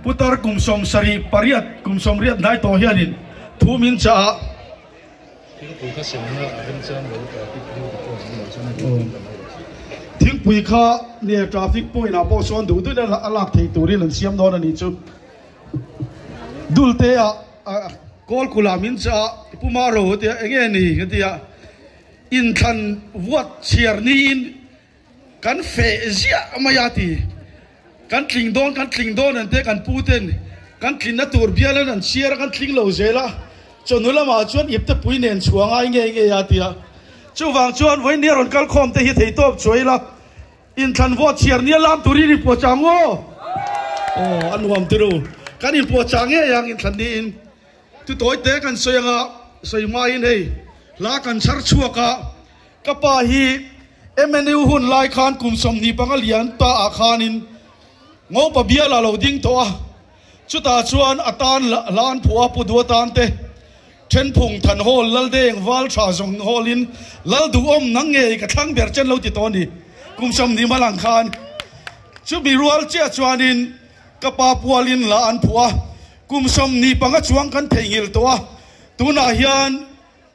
putar kumsom sari pariat kumsom riat nai to hianin thumin cha thing pui kha ne traffic point na po son du du na alak thei turi lan siam don ani chu dulte a kol kulamin cha pumaro te enge ni gatia in than wat chiar ni in kan fe zia amayati kan tling don ante kan puten kan tling na tur bialan an chiar kan tling lo zela chonula ma chuan ipte pui nen chuanga nge yatia chu wang chuan voi ne ron kal khom te hi thei top choila in than wat chiar ni lam turi ri po chango anwam turu kan in po change yang in than ni in tu toy te kan soyanga soima in hei la kan char chuaka kapa hi emenu hun lai khan kumsom ni pangalian ta a khanin ngo pa bia la lo ding to a chuta chuan atan lan phua pu du tan te then phung than hol lal deng wal tha zong holin lal du om nang nge ka thang ber chen lo ti to ni kumsom ni malang khan chu bi rual che chuanin kapa pualin la an phua kumsom ni panga chuang kan theingil to a tuna hian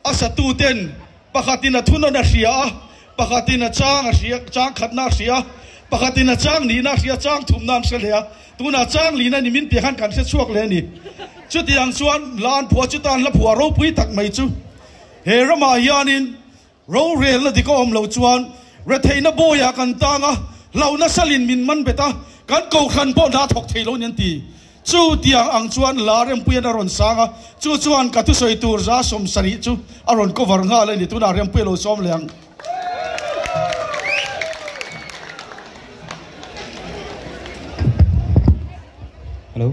asatu ten pakhatina thuna na ria pakhatina chang ria chang khatna ria pakhatina chang ni na ria chang thumnam selea tuna chang lina ni min pi khan kan se chuak le ni chu tiang chuan lan phua chu tan la phua ro pui tak mai chu he rama hianin ro rel la diko om lo chuan re theina boya kan tanga launa salin min man beta kan ko khan po na thok theilo nian ti chu tiang ang chuan la rem puya na ron sanga chu chuan ka tu soi tur za som sari chu aron cover nga le ni tu na rem puya lo som leang hello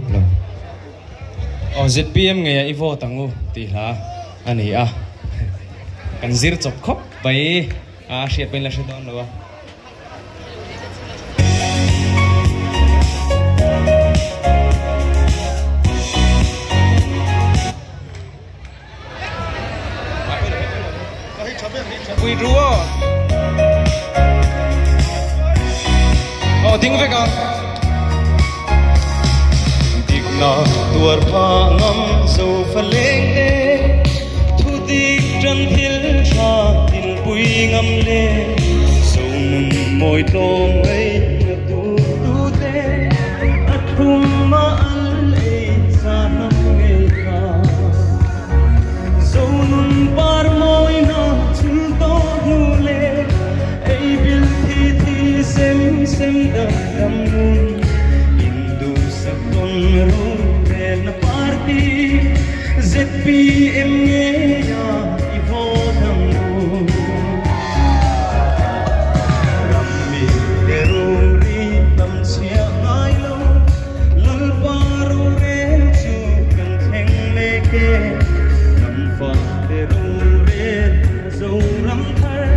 ZPM nge ivo tangu ti la ani a kan zir chok khop bai a hriat pen la hre don lo we draw tiếng về con na tuar pa ngam so faleng le thu dik tran thil tha tin pui ngam le so nun moi tong ei na tu te athum ma al ei sa nam nge ka so nun par moi na chul to nu le ei bil thi sem sem dam nun indu sakon ru ZPM nge ya ivo tangu rammi deruri tam sia ngai lo lal paru re chu kan theng leke nam fa deruri zo ram thar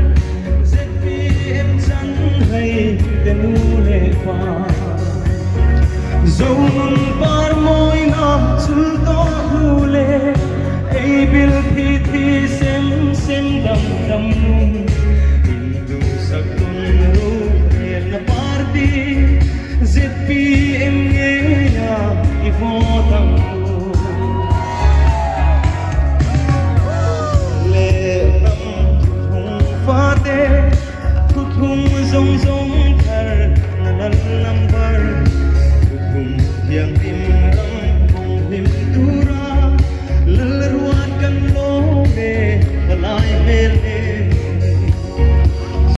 ZPM chan hai tenu le pa zo par moi na chul to hule ei bil thi sem sem dam dam hindu sakun ru na party ZPM